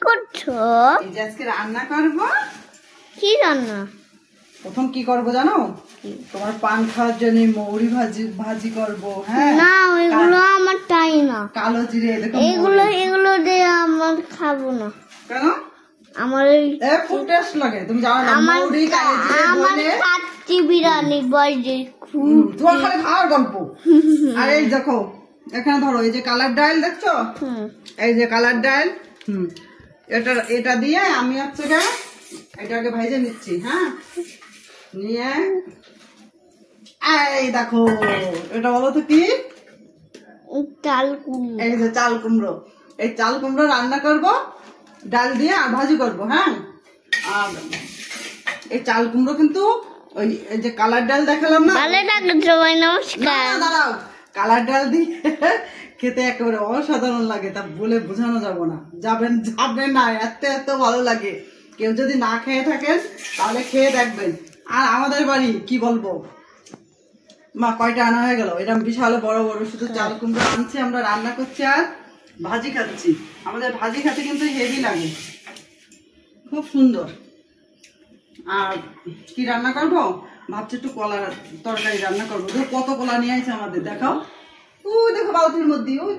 করছো? এই যে আজকে রান্না করব। কি রান্না? প্রথম কি করব জানো? তোমার পান খাওয়ার জন্য মৌরি ভাজি করব। হ্যাঁ না, ওইগুলো আমার চাই না। কালো জিরে দেখো, এগুলো দিয়ে আমার খাবো না। কেন? আমার খুব টেস্ট লাগে, তুমি জানো না? মৌরি কালো জিরে বলে কাচ্চি বিরিয়ানি বাজে তোমার খালি খাওয়ার গল্প। আর এই দেখো এখানে ধরো, এই যে কালার ডাল দেখছো, এই যে কালার ডাল, এটা দিয়ে আমি হচ্ছে এটাকে ভাইজে নিচ্ছি। হ্যাঁ, নিয়ে এই দেখো, এটা বলো তো কি? চাল কুমড়ো। এই যে চাল কুমড়ো, এই চাল কুমড়ো রান্না করব ডাল দিয়ে আর ভাজি করব। হ্যাঁ, আর এই চাল কুমড়ো কিন্তু ওই যে কালার ডাল দেখালাম না, নমস্কার, কালার ডাল দিয়ে খেতে একেবারে অসাধারণ লাগে, তা বলে বোঝানো যাবে না, এত ভালো লাগে। কেউ যদি না খেয়ে থাকেন তাহলে খেয়ে দেখবেন। আর আমাদের বাড়ি কি বলবো মা, কয়টা আনা হয়ে গেল, এটা বিশাল বড় বড় শুধু চাল কুমড়ো আনছে, আমরা রান্না করছি আর ভাজি খাচ্ছি। আমাদের ভাজি খেতে কিন্তু হেভি লাগে, খুব সুন্দর। আর কি রান্না করবো ভাবছি, একটু কলার তরকারি রান্না করবো। কত কলা নিয়ে আসছে আমাদের, দেখাও। ওই দেখো বালতির মধ্যে, ওই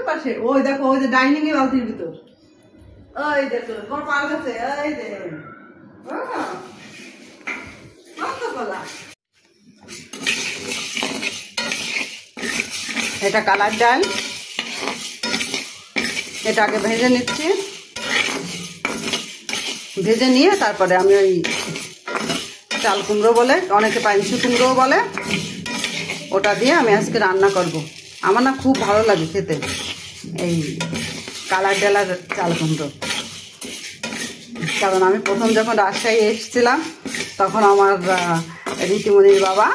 পাশে ওই দেখো, ওই যে ডাইনিং এ বালতির ভিতর, ওই দেখো তোমার পার কাছে, এই যে কত কলা। এটা কালার ডাল, এটা আগে ভেজে নিচ্ছি, ভেজে নিয়ে তারপরে আমি ওই চাল কুমড়ো বলে, অনেকে পাইনসি কুমড়োও বলে, ওটা দিয়ে আমি আজকে রান্না করব। আমার না খুব ভালো লাগে খেতে এই কালার ডাল আর চাল কুমড়ো। কারণ আমি প্রথম যখন রাজশাহী এসেছিলাম তখন আমার রীতিমণির বাবা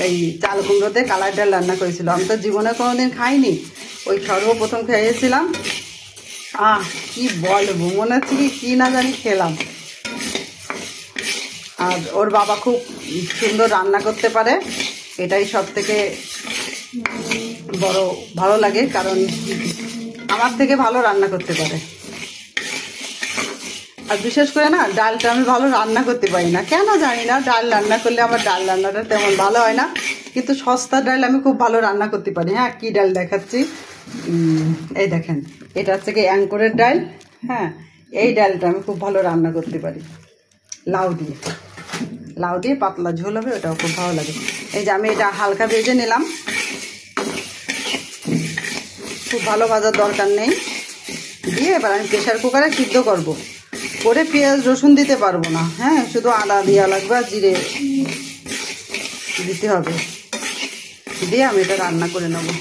এই চাল কুমড়োতে কালার ডাল রান্না করেছিল। আমি তো জীবনে কোনোদিন খাইনি, ওই সর্বপ্রথম খেয়েছিলাম। কি বলবো, মনে হচ্ছে কি না জানি খেলাম। আর ওর বাবা খুব সুন্দর রান্না করতে পারে, এটাই সব থেকে বড় ভালো লাগে, কারণ আমার থেকে ভালো রান্না করতে পারে। আর বিশেষ করে না, ডালটা আমি ভালো রান্না করতে পারি না, কেন জানি না। ডাল রান্না করলে আমার ডাল রান্নাটা তেমন ভালো হয় না, কিন্তু সস্তা ডাল আমি খুব ভালো রান্না করতে পারি। হ্যাঁ, কি ডাল দেখাচ্ছি, এই দেখেন, এটা হচ্ছে কি অ্যাঙ্করের ডাল। হ্যাঁ, এই ডালটা আমি খুব ভালো রান্না করতে পারি, লাউ দিয়ে পাতলা ঝোল হবে, ওটাও খুব ভালো লাগে। এই যে আমি এটা হালকা ভেজে নিলাম, খুব ভালো ভাজার দরকার নেই। দিয়ে এবার আমি প্রেশার কুকারে সিদ্ধ করব, করে পেঁয়াজ রসুন দিতে পারবো না। হ্যাঁ, শুধু আদা দেওয়া লাগবে আর জিরে দিতে হবে, দিয়ে আমি এটা রান্না করে নেবো।